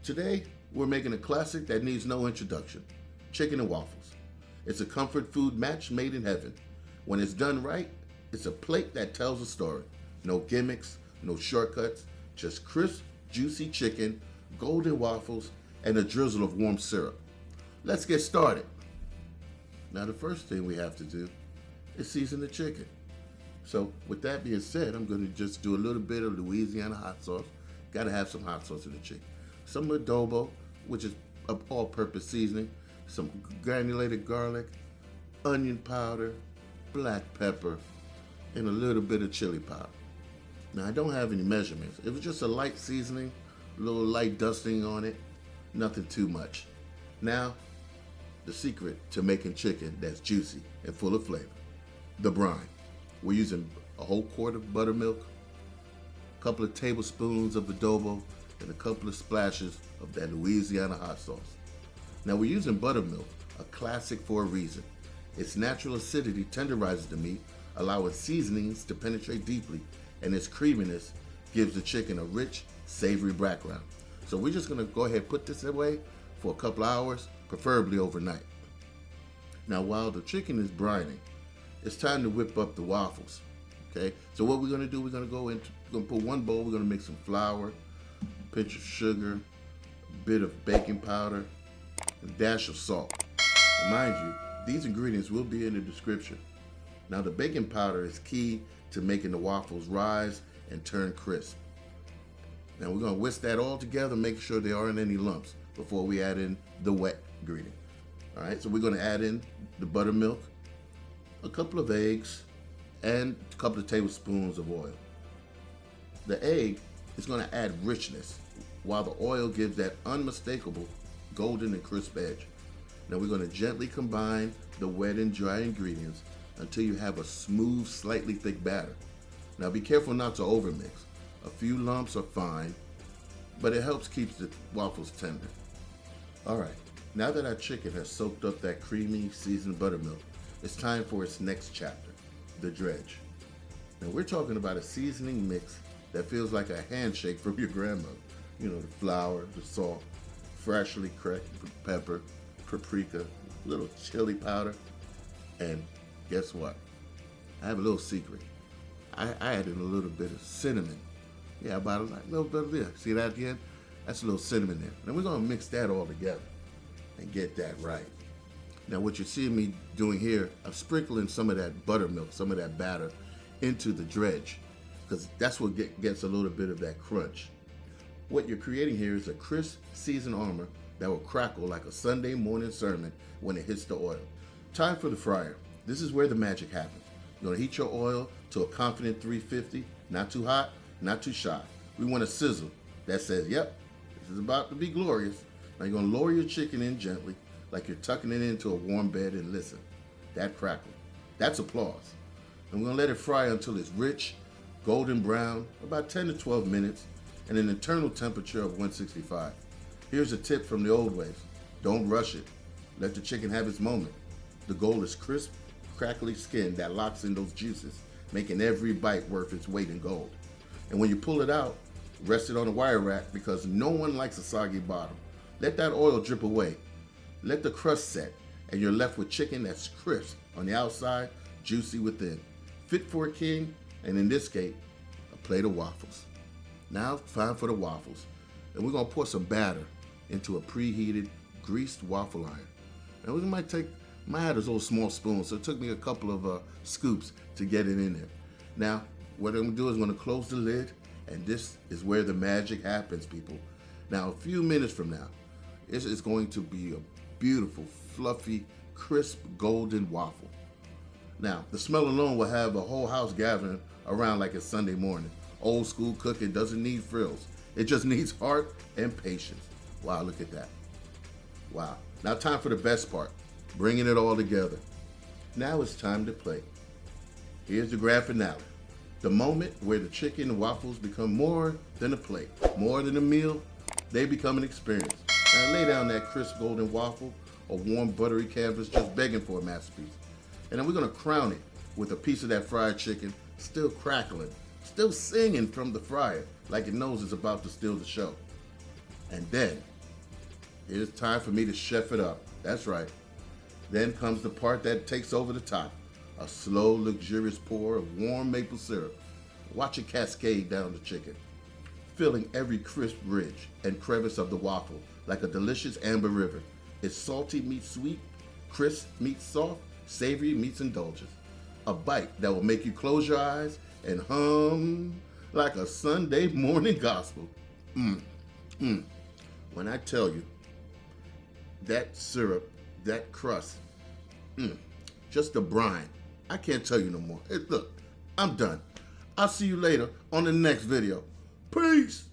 Today, we're making a classic that needs no introduction, chicken and waffles. It's a comfort food match made in heaven. When it's done right, it's a plate that tells a story. No gimmicks, no shortcuts, just crisp, juicy chicken, golden waffles, and a drizzle of warm syrup. Let's get started. Now the first thing we have to do is season the chicken. So with that being said, I'm going to just do a little bit of Louisiana hot sauce. Got to have some hot sauce in the chicken. Some adobo, which is an all-purpose seasoning, some granulated garlic, onion powder, black pepper, and a little bit of chili powder. Now I don't have any measurements. It was just a light seasoning, a little light dusting on it, nothing too much. Now, the secret to making chicken that's juicy and full of flavor, the brine. We're using a whole quart of buttermilk, a couple of tablespoons of adobo, and a couple of splashes of that Louisiana hot sauce. Now we're using buttermilk, a classic for a reason. Its natural acidity tenderizes the meat, allowing seasonings to penetrate deeply, and its creaminess gives the chicken a rich, savory background. So we're just gonna go ahead and put this away for a couple hours, preferably overnight. Now while the chicken is brining, it's time to whip up the waffles. Okay, so what we're gonna do, we're gonna put one bowl, we're gonna mix some flour, a pinch of sugar, a bit of baking powder, and a dash of salt. And mind you, these ingredients will be in the description. Now the baking powder is key to making the waffles rise and turn crisp. Now we're gonna whisk that all together, make sure there aren't any lumps before we add in the wet ingredient. All right, so we're gonna add in the buttermilk, a couple of eggs, and a couple of tablespoons of oil. The egg is gonna add richness, while the oil gives that unmistakable golden and crisp edge. Now we're gonna gently combine the wet and dry ingredients until you have a smooth, slightly thick batter. Now be careful not to overmix. A few lumps are fine, but it helps keep the waffles tender. All right, now that our chicken has soaked up that creamy, seasoned buttermilk, it's time for its next chapter, the dredge. Now we're talking about a seasoning mix that feels like a handshake from your grandmother. You know, the flour, the salt, freshly cracked pepper, paprika, a little chili powder, and guess what? I have a little secret. I added a little bit of cinnamon. Yeah, about a little bit of this. See that again? That's a little cinnamon there. Now we're gonna mix that all together and get that right. Now what you're seeing me doing here, I'm sprinkling some of that buttermilk, some of that batter into the dredge, because that's what gets a little bit of that crunch. What you're creating here is a crisp, seasoned armor that will crackle like a Sunday morning sermon when it hits the oil. Time for the fryer. This is where the magic happens. You're gonna heat your oil to a confident 350, not too hot, not too shy. We want a sizzle that says, yep, this is about to be glorious. Now you're gonna lower your chicken in gently, like you're tucking it into a warm bed, and listen, that crackle, that's applause. And we're gonna let it fry until it's rich, golden brown, about 10 to 12 minutes, and an internal temperature of 165. Here's a tip from the old ways. Don't rush it. Let the chicken have its moment. The goal is crisp, crackly skin that locks in those juices, making every bite worth its weight in gold. And when you pull it out, rest it on a wire rack, because no one likes a soggy bottom. Let that oil drip away. Let the crust set, and you're left with chicken that's crisp on the outside, juicy within. Fit for a king, and in this case, a plate of waffles. Now, time for the waffles. And we're gonna pour some batter into a preheated, greased waffle iron. And we might have this little small spoon, so it took me a couple of scoops to get it in there. Now, what I'm gonna do is I'm gonna close the lid, and this is where the magic happens, people. Now, a few minutes from now, it's going to be a beautiful, fluffy, crisp, golden waffle. Now, the smell alone will have a whole house gathering around like it's Sunday morning. Old school cooking doesn't need frills. It just needs heart and patience. Wow, look at that. Wow. Now time for the best part, bringing it all together. Now it's time to plate. Here's the grand finale. The moment where the chicken and waffles become more than a plate, more than a meal, they become an experience. Now lay down that crisp golden waffle, a warm buttery canvas just begging for a masterpiece. And then we're gonna crown it with a piece of that fried chicken, still crackling, still singing from the fryer like it knows it's about to steal the show. And then It's time for me to chef it up. That's right. Then comes the part that takes over the top. A slow, luxurious pour of warm maple syrup. Watch it cascade down the chicken, filling every crisp ridge and crevice of the waffle like a delicious amber river. It's salty meets sweet, crisp meets soft, savory meets indulgence. A bite that will make you close your eyes and hum like a Sunday morning gospel. When I tell you, that syrup, that crust, just the brine. I can't tell you no more. Look, I'm done. I'll see you later on the next video. Peace.